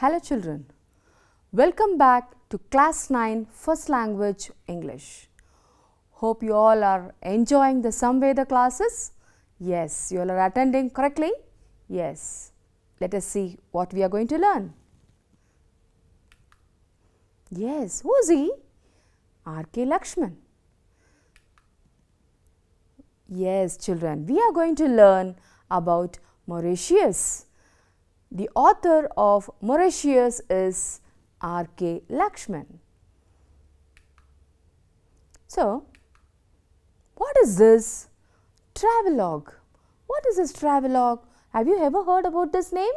Hello children, welcome back to class 9 first language English. Hope you all are enjoying the Samveda classes. Yes, you all are attending correctly. Yes, let us see what we are going to learn. Yes, who is he? R.K. Lakshman. Yes children, we are going to learn about Mauritius. The author of Mauritius is R.K. Lakshman. So, what is this? Travelogue. What is this travelogue? Have you ever heard about this name?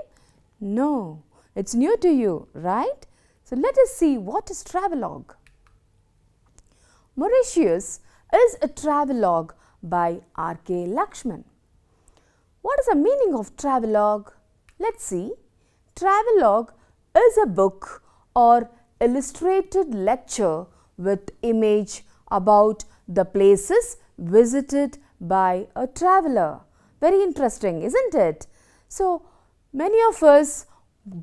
No, it's new to you, right? So, let us see what is travelogue. Mauritius is a travelogue by R.K. Lakshman. What is the meaning of travelogue? Let's see. Travelogue is a book or illustrated lecture with image about the places visited by a traveler. Very interesting, isn't it? So, many of us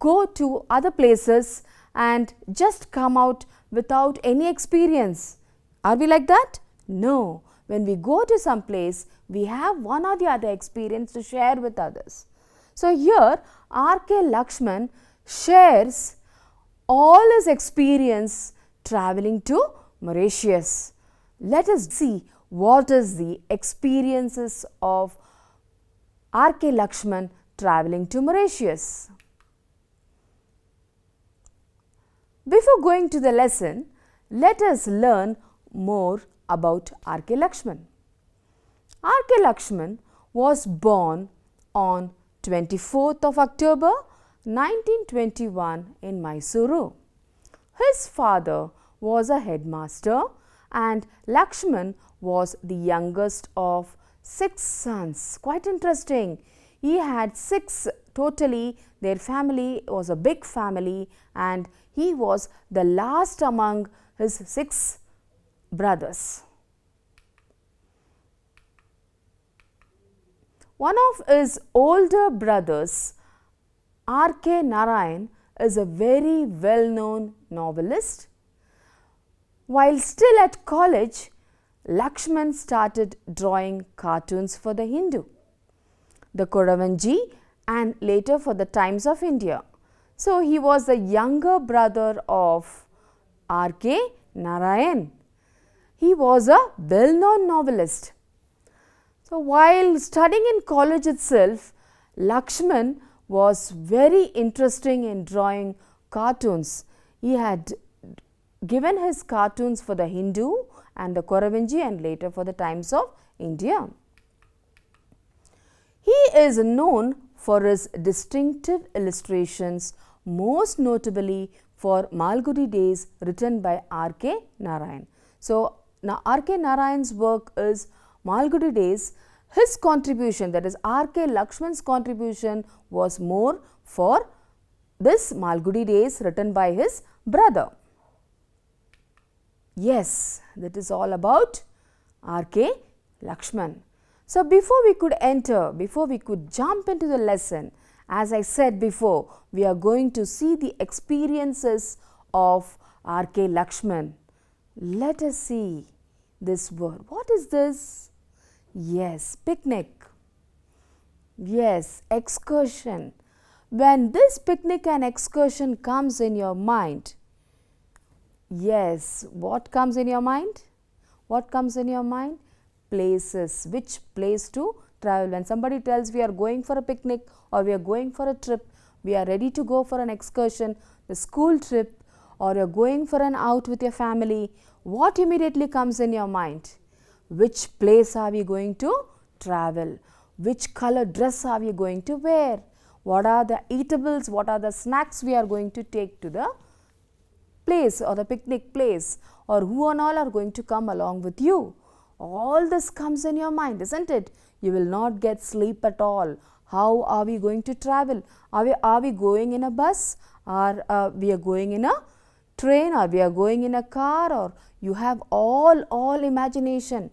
go to other places and just come out without any experience. Are we like that? No. When we go to some place, we have one or the other experience to share with others. So, here R.K. Lakshman shares all his experience travelling to Mauritius. Let us see what is the experiences of R.K. Lakshman travelling to Mauritius. Before going to the lesson, let us learn more about R.K. Lakshman. R.K. Lakshman was born on 24th of October 1921 in Mysuru. His father was a headmaster and Lakshman was the youngest of 6 sons. Quite interesting. He had 6 totally. Their family was a big family and he was the last among his 6 brothers. One of his older brothers, R.K. Narayan, is a very well-known novelist. While still at college, Lakshman started drawing cartoons for the Hindu, the Kodavanji and later for the Times of India. So, he was the younger brother of R.K. Narayan. He was a well-known novelist. So, while studying in college itself, Lakshman was very interesting in drawing cartoons. He had given his cartoons for the Hindu and the Kodavanji and later for the Times of India. He is known for his distinctive illustrations, most notably for Malgudi Days written by R.K. Narayan. So, now R.K. Narayan's work is Malgudi Days. His contribution, that is R.K. Lakshman's contribution, was more for this Malgudi Days written by his brother. Yes, that is all about R.K. Lakshman. So, before we could jump into the lesson, as I said before, we are going to see the experiences of R.K. Lakshman. Let us see this word. What is this? Yes, picnic. Yes, excursion. When this picnic and excursion comes in your mind, yes, what comes in your mind? What comes in your mind? Places. Which place to travel? When somebody tells we are going for a picnic or we are going for a trip, we are ready to go for an excursion, the school trip, or you are going for an out with your family, what immediately comes in your mind? Which place are we going to travel? Which color dress are we going to wear? What are the eatables? What are the snacks we are going to take to the place or the picnic place? Or who and all are going to come along with you? All this comes in your mind, isn't it? You will not get sleep at all. How are we going to travel? Are we going in a bus? Or we are going in a train? Or we are going in a car? Or you have all imagination.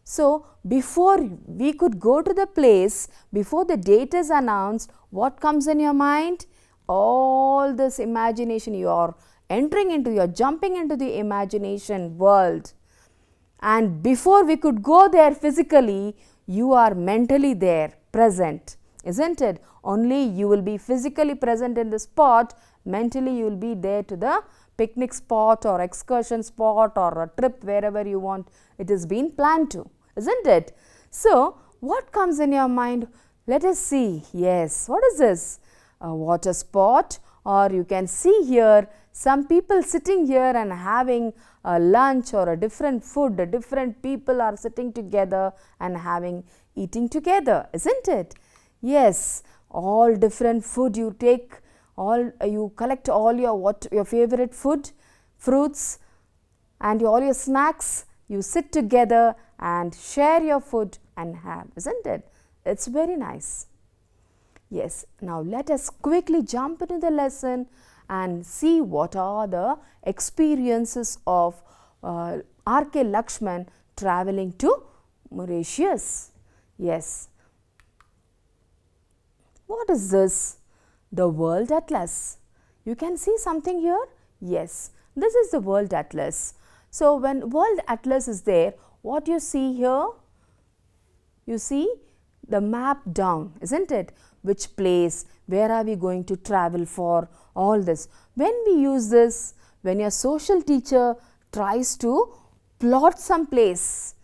So, before we could go to the place, before the date is announced, what comes in your mind? all this imagination. You are jumping into the imagination world. And before we could go there physically, you are mentally there, present, isn't it? Only you will be physically present in the spot, mentally you will be there to the picnic spot or excursion spot or a trip wherever you want it is being planned to, isn't it? So, what comes in your mind? Let us see. Yes, what is this? A water spot, or you can see here some people sitting here and having a lunch or a different food. Different people are sitting together and eating together, isn't it? Yes, all different food you take, you collect all your favorite food, fruits and all your snacks. You sit together and share your food and have, isn't it? It's very nice. Yes, now let us quickly jump into the lesson and see what are the experiences of R.K. Lakshman traveling to Mauritius. Yes. What is this? The World Atlas. You can see something here? Yes, this is the World Atlas. So, when World Atlas is there, what you see here? You see the map down, isn't it? Which place, where are we going to travel for, all this. When we use this, when your social teacher tries to plot some place,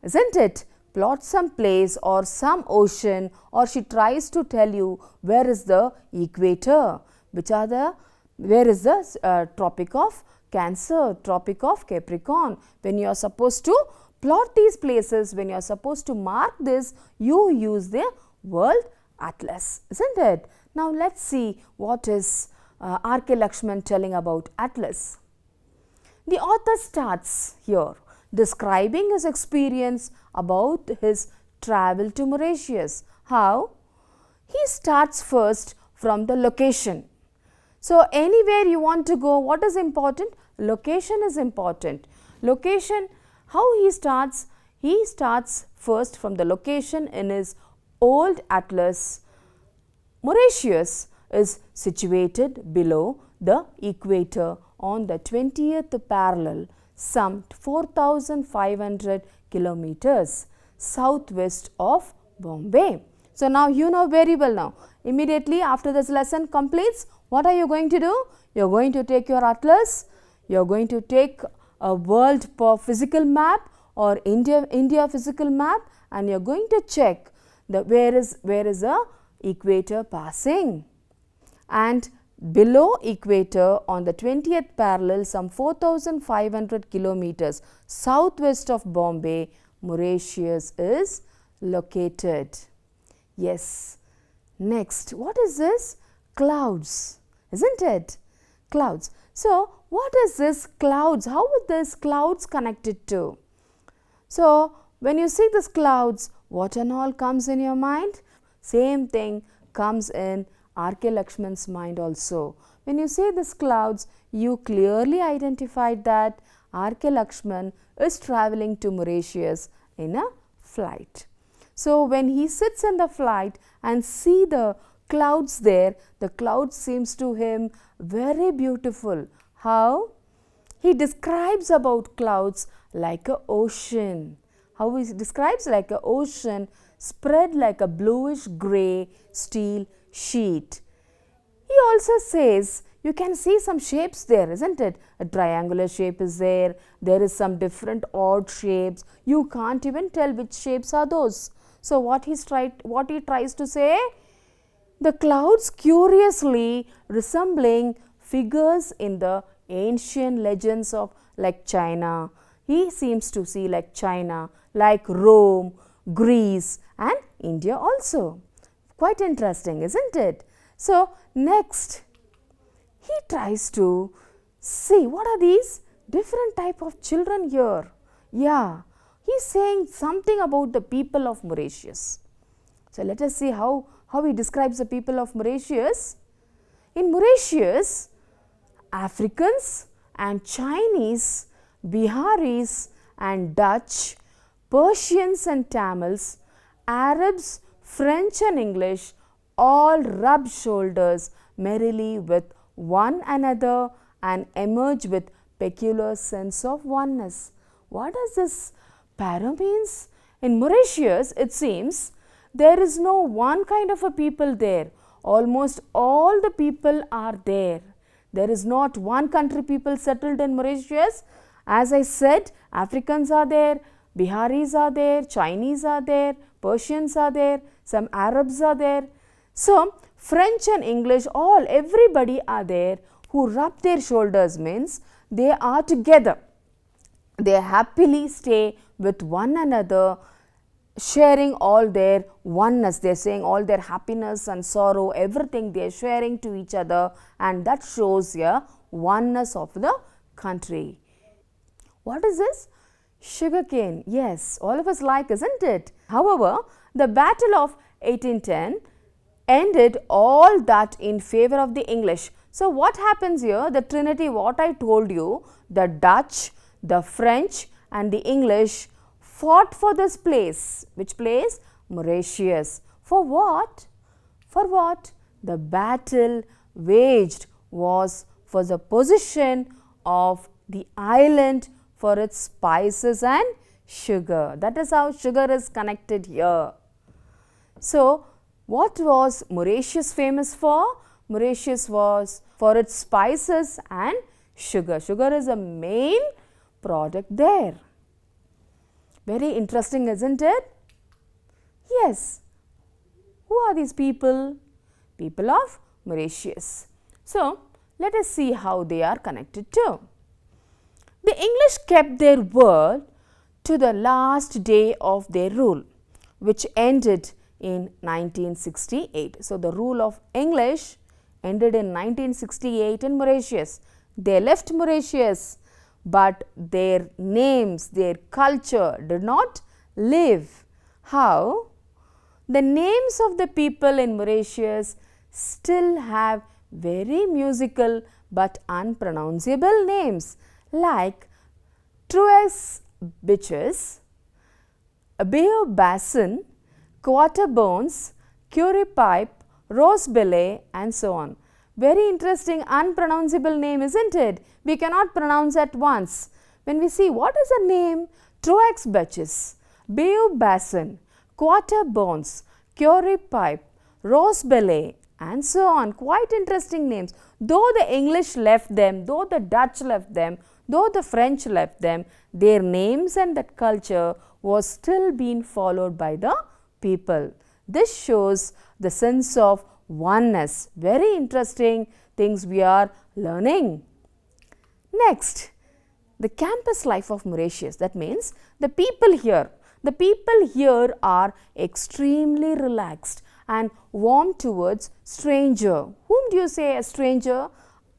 isn't it? Plot some place or some ocean, or she tries to tell you where is the equator, where is the Tropic of Cancer, Tropic of Capricorn. When you are supposed to plot these places, when you are supposed to mark this, you use the World Atlas, isn't it? Now, let us see what is R.K. Lakshman telling about Atlas. The author starts here describing his experience about his travel to Mauritius. How? He starts first from the location. So, anywhere you want to go, what is important? Location is important. Location, how he starts? He starts first from the location in his old atlas. Mauritius is situated below the equator on the 20th parallel, some 4,500 kilometers southwest of Bombay. So, now you know very well now. Immediately after this lesson completes, what are you going to do? You are going to take your atlas, you are going to take a world physical map or India physical map, and you are going to check the where is the equator passing. And below equator on the 20th parallel, some 4,500 kilometers southwest of Bombay, Mauritius is located. Yes. Next, what is this? Clouds, isn't it? Clouds. So, what is this clouds? How would this clouds connected to? So, when you see this clouds, what and all comes in your mind? Same thing comes in R.K. Lakshman's mind also. When you see this clouds, you clearly identified that R.K. Lakshman is traveling to Mauritius in a flight. So, when he sits in the flight and see the clouds there, the clouds seems to him very beautiful. How? He describes about clouds like a ocean. How he describes like a ocean spread like a bluish grey steel sheet. He also says you can see some shapes there, isn't it? A triangular shape is there. There is some different odd shapes. You can't even tell which shapes are those. So, what he tries to say? The clouds curiously resembling figures in the ancient legends of like China. He seems to see like China, like Rome, Greece and India also. Quite interesting, isn't it? So, next he tries to see what are these different type of children here. Yeah, he is saying something about the people of Mauritius. So, let us see how he describes the people of Mauritius. In Mauritius, Africans and Chinese, Biharis and Dutch, Persians and Tamils, Arabs, French and English all rub shoulders, merrily with one another and emerge with peculiar sense of oneness. What does this para means? In Mauritius, it seems there is no one kind of a people there. Almost all the people are there. There is not one country people settled in Mauritius. As I said, Africans are there, Biharis are there, Chinese are there, Persians are there, some Arabs are there. So, French and English, everybody are there who rub their shoulders, means they are together. They happily stay with one another, sharing all their oneness. They are saying all their happiness and sorrow, everything they are sharing to each other, and that shows a oneness of the country. What is this? Sugarcane. Yes, all of us like, isn't it? However, the Battle of 1810 ended all that in favor of the English. So, what happens here? The Trinity, what I told you, the Dutch, the French and the English fought for this place. Which place? Mauritius. For what? For what? The battle waged was for the possession of the island for its spices and sugar. That is how sugar is connected here. So, what was Mauritius famous for? Mauritius was for its spices and sugar. Sugar is a main product there. Very interesting, isn't it? Yes. Who are these people? People of Mauritius. So, let us see how they are connected too. The English kept their word to the last day of their rule, which ended in 1968. So, the rule of English ended in 1968 in Mauritius. They left Mauritius, but their names, their culture did not live. How? The names of the people in Mauritius still have very musical but unpronounceable names like Truex Bitches, Bayou Bassin, Quarterbones, Curry Pipe, Rose Belay and so on. Very interesting unpronounceable name, isn't it? We cannot pronounce at once. When we see what is the name? Truex Bitches, Bayou Bassin, Quarterbones, Curry Pipe, Rose Belay and so on. Quite interesting names. Though the English left them, though the Dutch left them, though the French left them, their names and that culture was still being followed by the people. This shows the sense of oneness. Very interesting things we are learning. Next, the campus life of Mauritius. That means the people here are extremely relaxed and warm towards stranger. Whom do you say a stranger?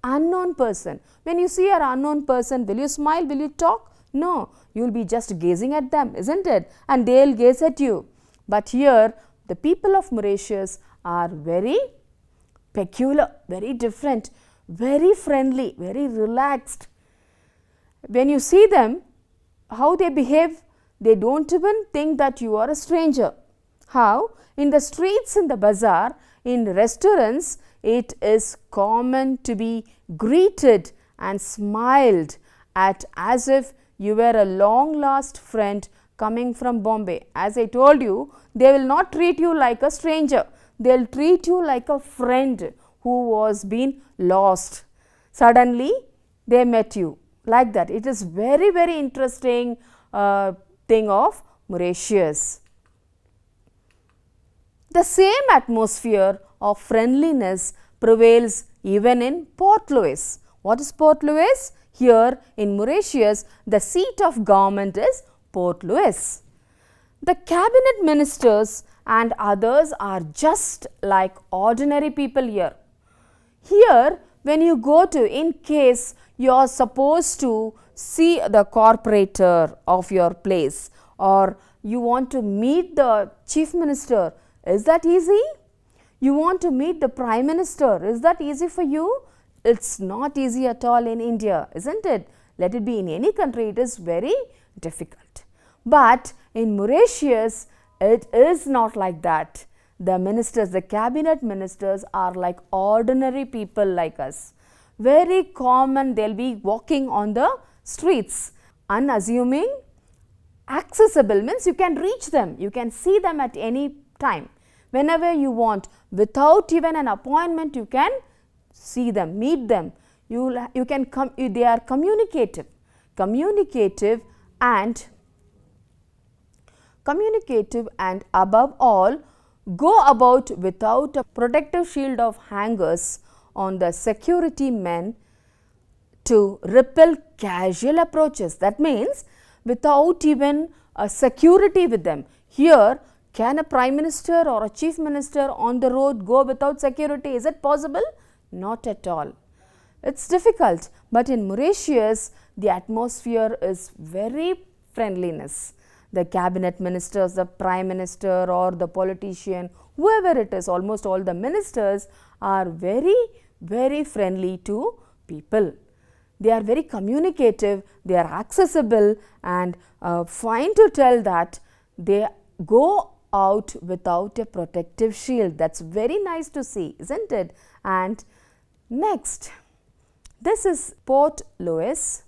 Unknown person. When you see an unknown person, will you smile? Will you talk? No, you will be just gazing at them, isn't it? And they will gaze at you. But here, the people of Mauritius are very peculiar, very different, very friendly, very relaxed. When you see them, how they behave, they don't even think that you are a stranger. How? In the streets, in the bazaar, in restaurants, it is common to be greeted and smiled at as if you were a long lost friend coming from Bombay. As I told you, they will not treat you like a stranger. They will treat you like a friend who was been lost. Suddenly, they met you like that. It is very, very interesting thing of Mauritius. The same atmosphere of friendliness prevails even in Port Louis. What is Port Louis? Here in Mauritius, the seat of government is Port Louis. The cabinet ministers and others are just like ordinary people here. Here, when you go to, in case you are supposed to see the corporator of your place or you want to meet the chief minister, is that easy? You want to meet the prime minister, is that easy for you? It's not easy at all in India, isn't it? Let it be in any country, it is very difficult. But in Mauritius, it is not like that. the ministers, the cabinet ministers are like ordinary people like us. Very common, they'll be walking on the streets, unassuming, accessible means you can reach them, you can see them at any time. Whenever you want, without even an appointment, you can see them, meet them. You can they are communicative and above all go about without a protective shield of hangers on the security men to repel casual approaches. That means without even a security with them. Here, can a prime minister or a chief minister on the road go without security? Is it possible? Not at all. It's difficult, but in Mauritius, the atmosphere is very friendliness. The cabinet ministers, the prime minister or the politician, whoever it is, almost all the ministers are very, very friendly to people. They are very communicative, they are accessible, and fine to tell that they go out without a protective shield. That's very nice to see, isn't it? And next, this is Port Louis,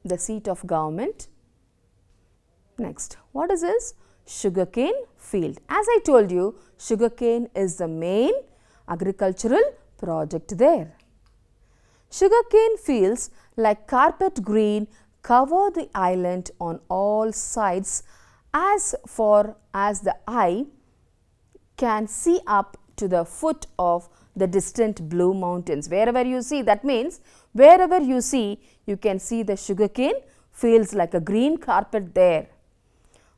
the seat of government. Next, what is this? Sugarcane field. As I told you, sugarcane is the main agricultural project there. Sugarcane fields like carpet green cover the island on all sides as far as the eye can see up to the foot of the distant blue mountains. Wherever you see, that means wherever you see, you can see the sugarcane fields like a green carpet there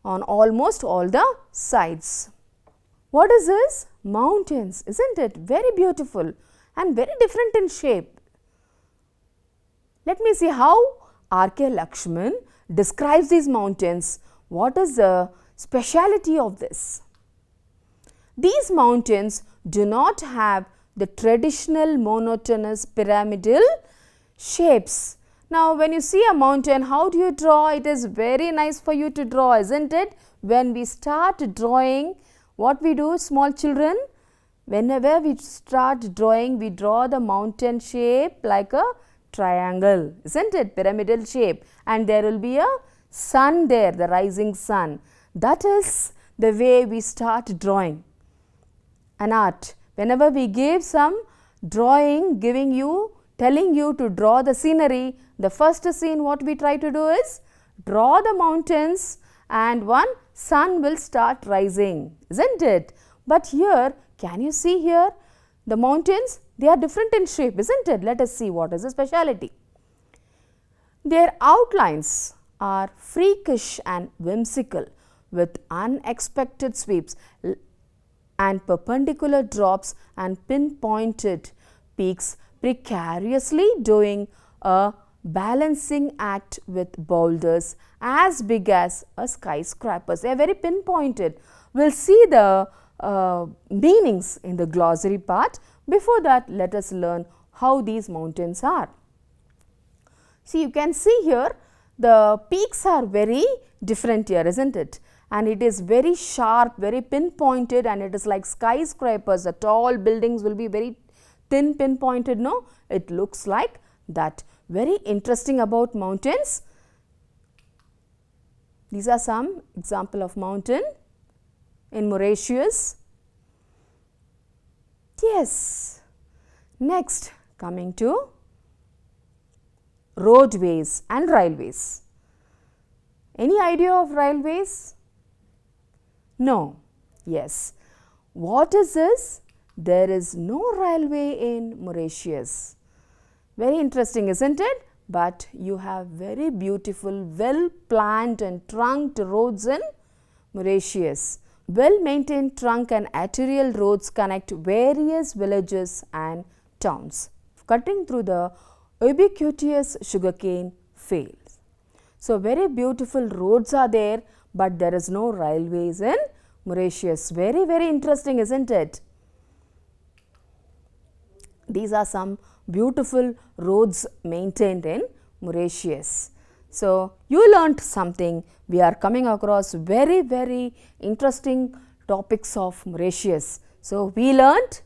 on almost all the sides. What is this? Mountains, isn't it? Very beautiful and very different in shape. Let me see how R.K. Lakshman describes these mountains. What is the speciality of this? These mountains do not have the traditional monotonous pyramidal shapes. Now, when you see a mountain, how do you draw? It is very nice for you to draw, isn't it? When we start drawing, what we do, small children? Whenever we start drawing, we draw the mountain shape like a triangle, isn't it? Pyramidal shape, and there will be a sun there, the rising sun. That is the way we start drawing an art. Whenever we give some drawing, telling you to draw the scenery, the first scene what we try to do is draw the mountains and one sun will start rising, isn't it? But here, can you see here the mountains? They are different in shape, isn't it? Let us see what is the speciality. Their outlines are freakish and whimsical with unexpected sweeps and perpendicular drops and pinpointed peaks precariously doing a balancing act with boulders as big as a skyscraper. They are very pinpointed. We will see the meanings in the glossary part. Before that, let us learn how these mountains are. See, you can see here the peaks are very different here, isn't it? And it is very sharp, very pinpointed, and it is like skyscrapers. The tall buildings will be very thin pinpointed, no? It looks like that. Very interesting about mountains. These are some example of mountain in Mauritius. Yes. Next, coming to roadways and railways. Any idea of railways? No. Yes. What is this? There is no railway in Mauritius. Very interesting, isn't it? But you have very beautiful, well planned and trunked roads in Mauritius. Well maintained trunk and arterial roads connect various villages and towns, cutting through the ubiquitous sugarcane fields. So, very beautiful roads are there, but there is no railways in Mauritius. Very, very interesting, isn't it? These are some beautiful roads maintained in Mauritius. So, you learnt something. We are coming across very, very interesting topics of Mauritius. So, we learnt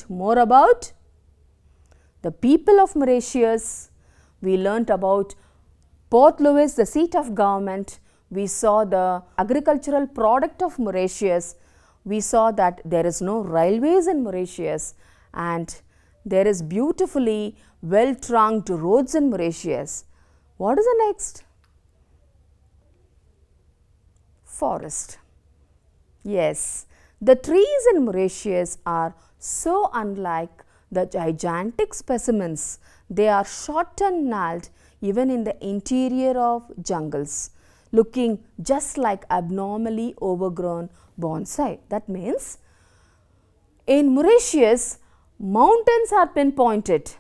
more about the people of Mauritius. We learnt about Port Louis, the seat of government. We saw the agricultural product of Mauritius. We saw that there is no railways in Mauritius and there is beautifully well trunked roads in Mauritius. What is the next? Forest. Yes, the trees in Mauritius are so unlike the gigantic specimens. They are short and gnarled even in the interior of jungles, looking just like abnormally overgrown bonsai. That means in Mauritius, mountains are pinpointed.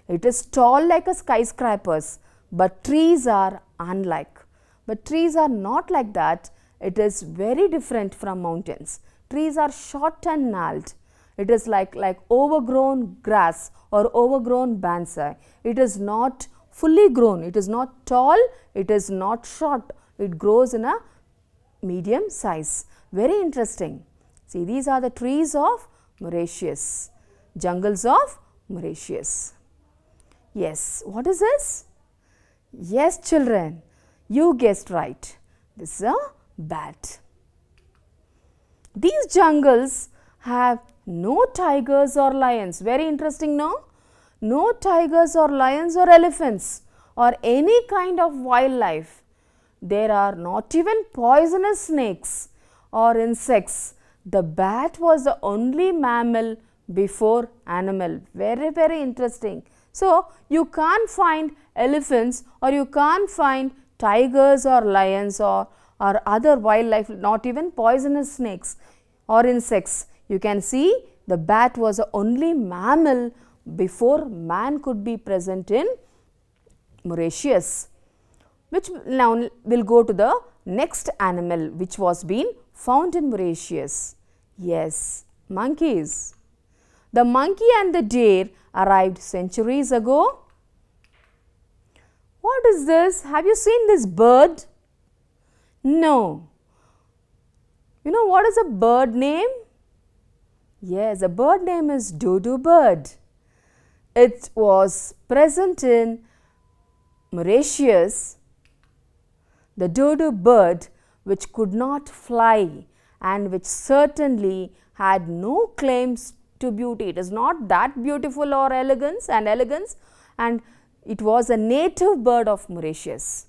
It is tall like a skyscrapers, but trees are unlike. But trees are not like that. It is very different from mountains. Trees are short and gnarled. It is like overgrown grass or overgrown bonsai. It is not fully grown. It is not tall. It is not short. It grows in a medium size. Very interesting. See, these are the trees of Mauritius. Jungles of Mauritius. Yes, what is this? Yes, children, you guessed right. This is a bat. These jungles have no tigers or lions. Very interesting, no? No tigers or lions or elephants or any kind of wildlife. There are not even poisonous snakes or insects. The bat was the only mammal before animal. Very, very interesting. So, you can't find elephants or you can't find tigers or lions or other wildlife, not even poisonous snakes or insects. You can see the bat was the only mammal before man could be present in Mauritius. Which now will go to the next animal which was being found in Mauritius. Yes, monkeys. The monkey and the deer arrived centuries ago. What is this? Have you seen this bird? No. You know what is a bird name? Yes, a bird name is dodo bird. It was present in Mauritius. The dodo bird, which could not fly and which certainly had no claims to beauty. It is not that beautiful or elegance, and it was a native bird of Mauritius.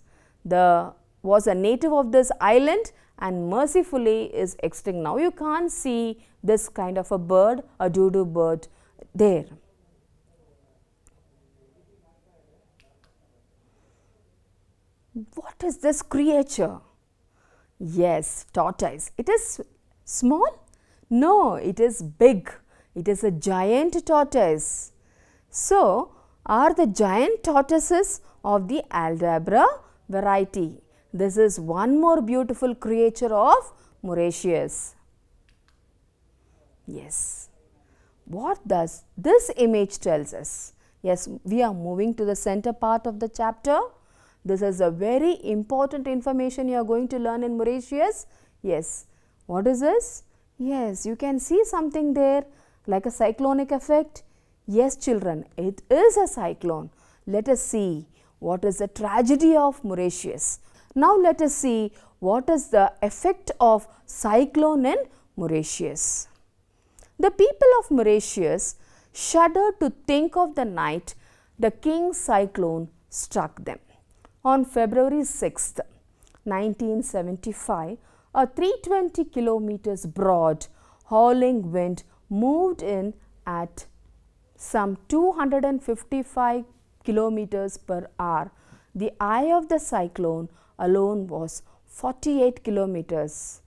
Was a native of this island and mercifully is extinct now. You can't see this kind of a bird, a dodo bird there. What is this creature? Yes, tortoise. It is small? No, it is big. It is a giant tortoise. So, are the giant tortoises of the Aldabra variety. This is one more beautiful creature of Mauritius. Yes. What does this image tells us? Yes, we are moving to the center part of the chapter. This is a very important information you are going to learn in Mauritius. Yes. What is this? Yes, you can see something there like a cyclonic effect. Yes, children, it is a cyclone. Let us see what is the tragedy of Mauritius. Now, let us see what is the effect of cyclone in Mauritius. The people of Mauritius shudder to think of the night the king's cyclone struck them. On February 6th, 1975, a 320 kilometers broad howling wind moved in at some 255 kilometers per hour. The eye of the cyclone alone was 48 kilometers.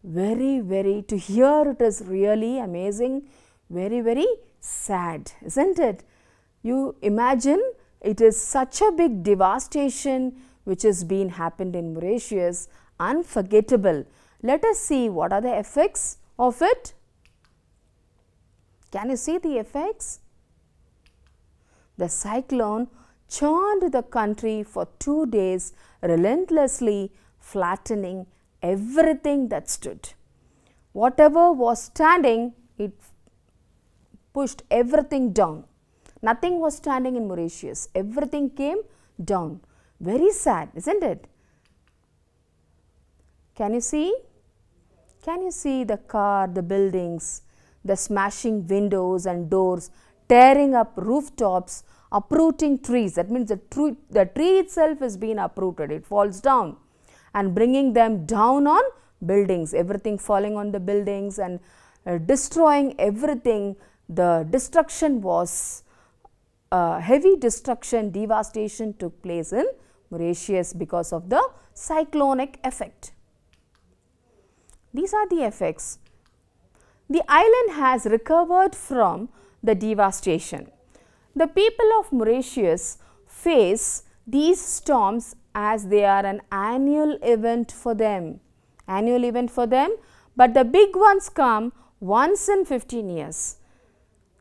To hear it is really amazing, very sad, isn't it? You imagine it is such a big devastation which has been happened in Mauritius, unforgettable. Let us see what are the effects of it. Can you see the effects? The cyclone churned the country for 2 days, relentlessly flattening everything that stood. Whatever was standing, it pushed everything down. Nothing was standing in Mauritius. Everything came down. Very sad, isn't it? Can you see? Can you see the car, the buildings, the smashing windows and doors, tearing up rooftops, uprooting trees? That means the tree itself has been uprooted. It falls down and bringing them down on buildings, everything falling on the buildings and destroying everything. The destruction was heavy destruction, devastation took place in Mauritius because of the cyclonic effect. These are the effects. The island has recovered from the devastation. The people of Mauritius face these storms as they are an annual event for them. But the big ones come once in 15 years.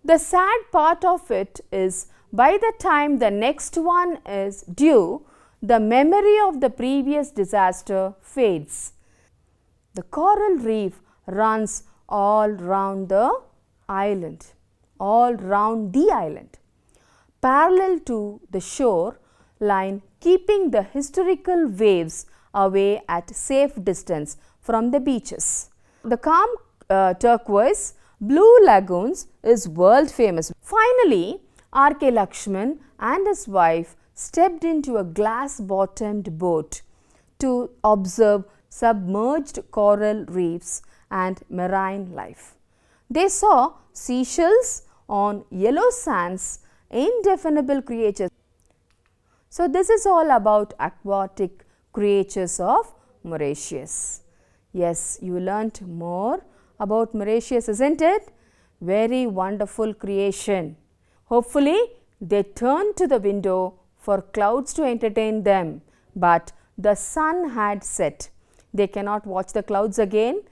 The sad part of it is by the time the next one is due, the memory of the previous disaster fades. The coral reef runs all round the island, parallel to the shore line, keeping the historical waves away at safe distance from the beaches. The calm turquoise blue lagoons is world famous. Finally, R.K. Lakshman and his wife stepped into a glass bottomed boat to observe submerged coral reefs and marine life. They saw seashells on yellow sands, indefinable creatures. So, this is all about aquatic creatures of Mauritius. Yes, you learnt more about Mauritius, isn't it? Very wonderful creation. Hopefully, they turned to the window for clouds to entertain them, but the sun had set. They cannot watch the clouds again.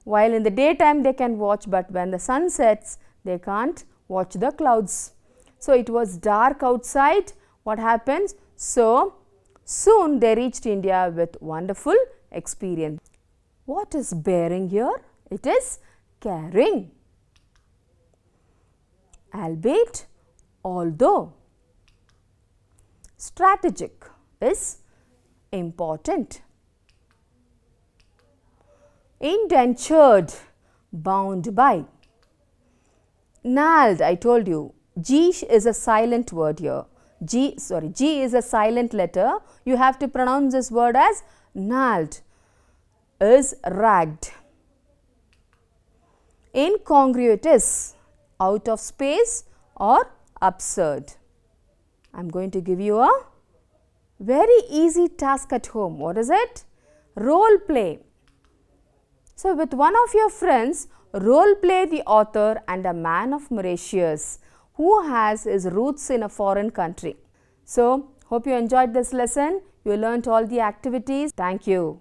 While in the daytime they can watch, but when the sun sets, they can't watch the clouds. So, it was dark outside. What happens? So, soon they reached India with wonderful experience. What is bearing here? It is caring. Albeit, although. Strategic is important. Indentured, bound by. Gnarled, I told you, G is a silent word here. G is a silent letter. You have to pronounce this word as gnarled. Is ragged. Incongruous, out of space or absurd. I am going to give you a very easy task at home. What is it? Role play. So, with one of your friends, role play the author and a man of Mauritius who has his roots in a foreign country. So, hope you enjoyed this lesson. You learnt all the activities. Thank you.